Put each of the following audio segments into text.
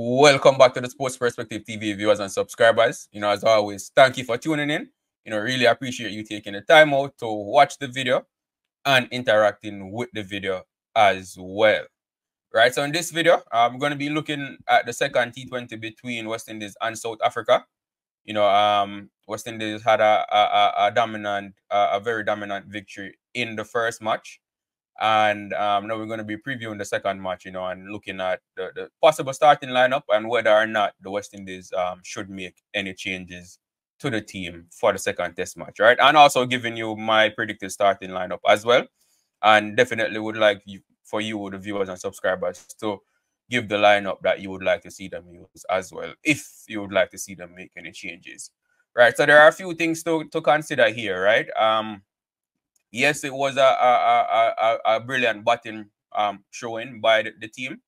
Welcome back to the Sports Perspective TV viewers and subscribers. As always, thank you for tuning in. Really appreciate you taking the time out to watch the video and interacting with the video as well. Right, so in this video, I'm going to be looking at the second T20 between West Indies and South Africa. West Indies had a very dominant victory in the first match. And now we're going to be previewing the second match, and looking at the possible starting lineup and whether or not the West Indies should make any changes to the team for the second test match, right? And also giving you my predicted starting lineup as well. And definitely would like for you, the viewers and subscribers, to give the lineup that you would like to see them use as well, if you would like to see them make any changes, right? So there are a few things to consider here, right? Yes, it was a brilliant batting showing by the team,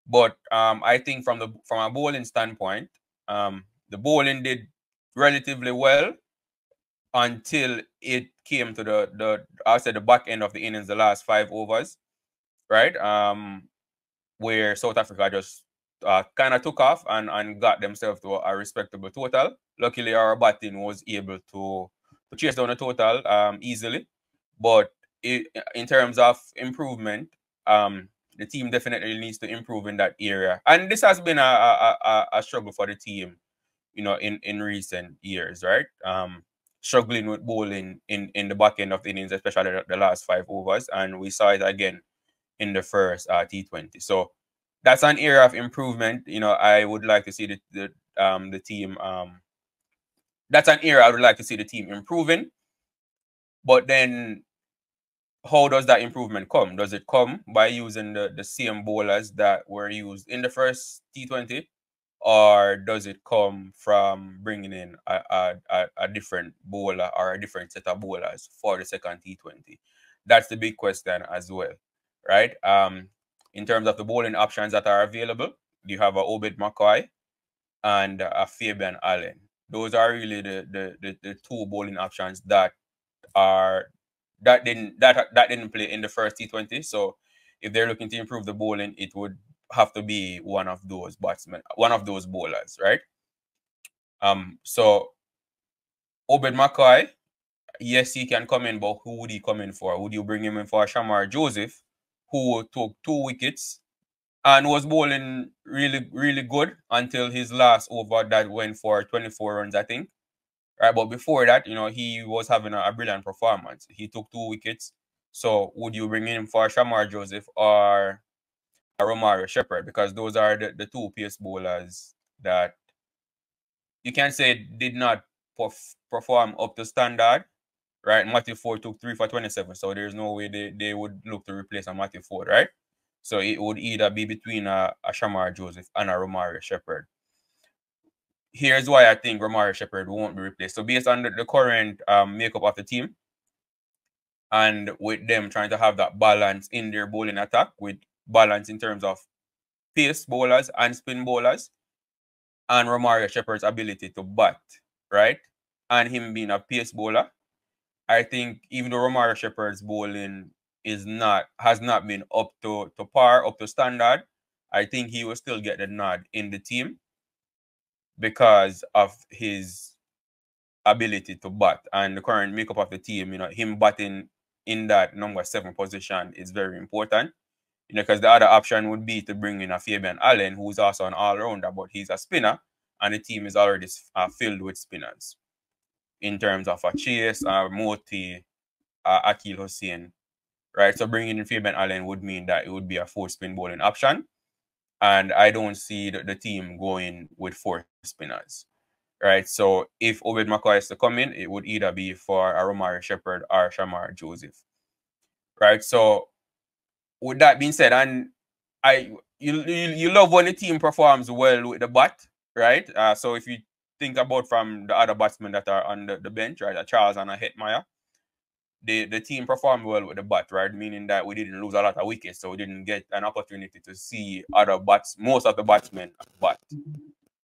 but I think from a bowling standpoint, the bowling did relatively well until it came to the back end of the innings, the last 5 overs, right? Where South Africa just kind of took off and got themselves to a respectable total. Luckily, our batting was able to chase down the total easily. But in terms of improvement, the team definitely needs to improve in that area. And this has been a struggle for the team, in recent years, right? Struggling with bowling in the back end of the innings, especially the last 5 overs. And we saw it again in the first T20. So that's an area of improvement. I would like to see the team. That's an area I would like to see the team improving. But then, how does that improvement come? Does it come by using the same bowlers that were used in the first T20? Or does it come from bringing in a different bowler or a different set of bowlers for the second T20? That's the big question as well, right? In terms of the bowling options that are available, you have a Obed McCoy and a Fabian Allen. Those are really the two bowling options that didn't play in the first T20. So if they're looking to improve the bowling, it would have to be one of those bowlers, right? So Obed McCoy, yes, he can come in, but who would he come in for? Would you bring him in for Shamar Joseph, who took 2 wickets and was bowling really, really good until his last over that went for 24 runs, I think. Right, but before that, he was having a brilliant performance. He took 2 wickets. So would you bring him for Shamar Joseph or Romario Shepherd? Because those are the two pace bowlers that you can say did not perform up to standard. Right, Matthew Ford took 3 for 27. So there's no way they would look to replace a Matthew Ford, right? So it would either be between a Shamar Joseph and a Romario Shepherd. Here's why I think Romario Shepherd won't be replaced. So based on the current makeup of the team, and with them trying to have that balance in their bowling attack, with balance in terms of pace bowlers and spin bowlers, and Romario Shepherd's ability to bat, right? And him being a pace bowler, I think even though Romario Shepherd's bowling has not been up to par, up to standard, I think he will still get the nod in the team because of his ability to bat and the current makeup of the team. Him batting in that number 7 position is very important. Because the other option would be to bring in a Fabian Allen, who's also an all-rounder, but he's a spinner, and the team is already filled with spinners. In terms of a Chase, Moti, Akil Hussain, right? So bringing in Fabian Allen would mean that it would be a 4 spin bowling option. And I don't see the team going with 4 spinners, right? So if Obed McCoy is to come in, it would either be for a Romario Shepherd or Shamar Joseph, right? So with that being said, and you love when the team performs well with the bat, right? So if you think about from the other batsmen that are on the bench, right, Charles and Hetmyer, the team performed well with the bat, right? Meaning that we didn't lose a lot of wickets, so we didn't get an opportunity to see most of the batsmen bat,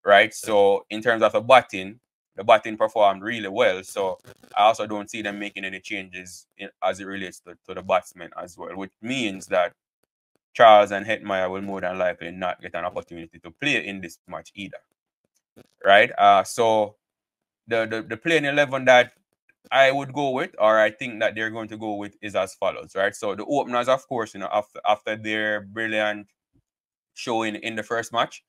right? So in terms of the batting performed really well. So I also don't see them making any changes as it relates to the batsmen as well, which means that Charles and Hetmyer will more than likely not get an opportunity to play in this match either. Right? So the playing 11 that I would go with, or I think that they're going to go with, is as follows, right? So the openers, of course, after their brilliant showing in the first match,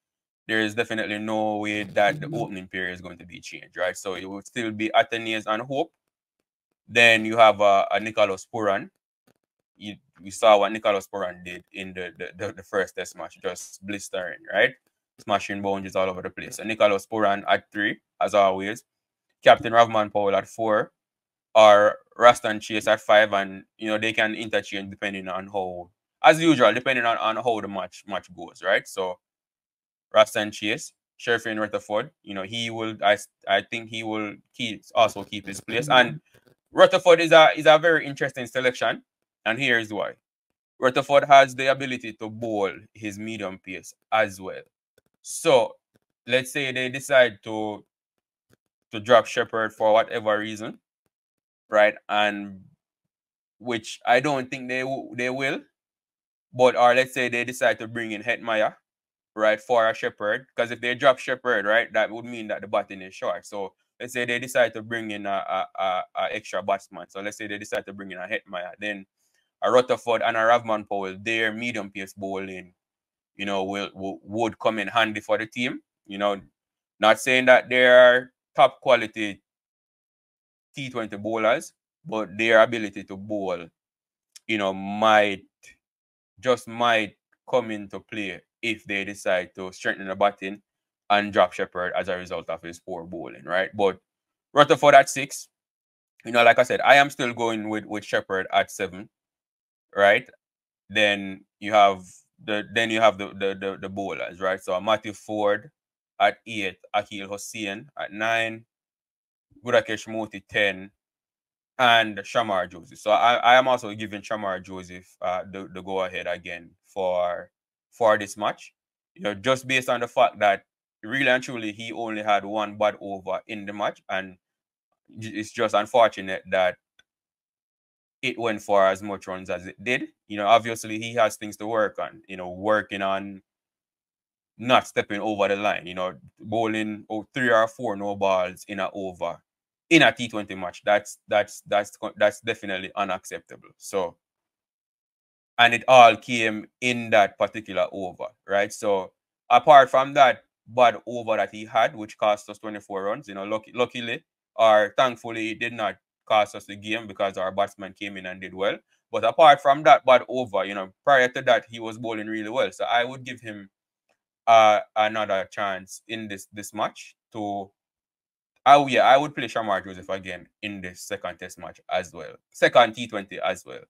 there is definitely no way that the opening pair is going to be changed, right? So it would still be Athenaeus and Hope. Then you have a Nicholas Pooran. We saw what Nicholas Pooran did in the first test match, just blistering, right? Smashing boundaries all over the place. So Nicholas Pooran at 3, as always. Captain Ravman Powell at 4, or Rastan Chase at 5, and they can interchange depending on how, as usual, depending on how the match goes, right? So Rastan Chase, Sheriff Rutherford, he will, I think he will also keep his place. And Rutherford is a very interesting selection, and here's why. Rutherford has the ability to bowl his medium pace as well. So let's say they decide to drop Shepherd for whatever reason, right? And which I don't think they will, but or let's say they decide to bring in Hetmyer, right, for a Shepherd, because if they drop Shepherd, right, that would mean that the batting is short. So let's say they decide to bring in a extra batsman. So let's say they decide to bring in a Hetmyer, then a Rutherford and a Ravman Powell, their medium pace bowling, would come in handy for the team. Not saying that they are top quality T20 bowlers, but their ability to bowl, might come into play if they decide to strengthen the batting and drop Shepherd as a result of his poor bowling, right? But Rutherford at 6, like I said, I am still going with Shepherd at 7, right? Then you have the bowlers, right? So Matthew Ford at 8, Akhil Hossain at 9, Gudakesh Moti 10, and Shamar Joseph. So I am also giving Shamar Joseph the go ahead again for this match. Just based on the fact that really and truly he only had one bad over in the match, and it's just unfortunate that it went for as much runs as it did. Obviously he has things to work on. Working on not stepping over the line. Bowling 3 or 4 no balls in an over in a T20 match. That's definitely unacceptable. So, and it all came in that particular over, right? So apart from that bad over that he had, which cost us 24 runs, luckily or thankfully it did not cost us the game because our batsman came in and did well. But apart from that bad over, prior to that he was bowling really well. So I would give him another chance in this match to. Oh yeah, I would play Shamar Joseph again in the second test match as well. Second T20 as well,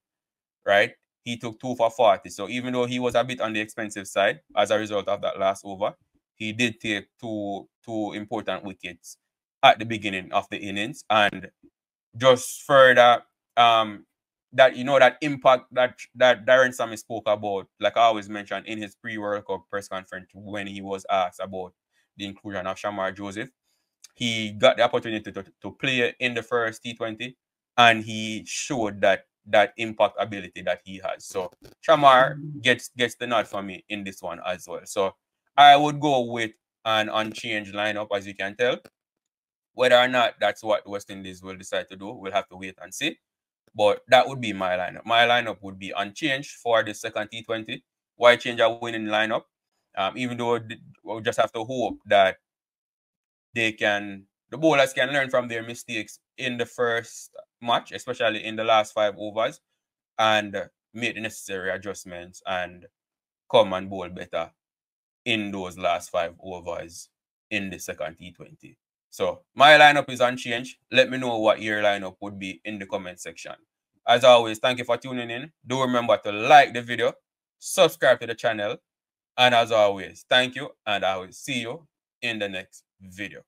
right? He took 2 for 40. So even though he was a bit on the expensive side as a result of that last over, he did take two important wickets at the beginning of the innings. And just further, that that impact that Darren Sammy spoke about, like I always mentioned in his pre-World Cup press conference when he was asked about the inclusion of Shamar Joseph. He got the opportunity to play in the first T20, and he showed that impact ability that he has. So Shamar gets the nod for me in this one as well. So I would go with an unchanged lineup, as you can tell. Whether or not that's what West Indies will decide to do, we'll have to wait and see. But that would be my lineup. My lineup would be unchanged for the second T20. Why change a winning lineup? Even though we'll just have to hope that the bowlers can learn from their mistakes in the first match, especially in the last 5 overs, and make the necessary adjustments and come and bowl better in those last 5 overs in the second T20. So my lineup is unchanged. Let me know what your lineup would be in the comment section. As always, thank you for tuning in. Do remember to like the video, subscribe to the channel, and as always, thank you, and I will see you in the next video.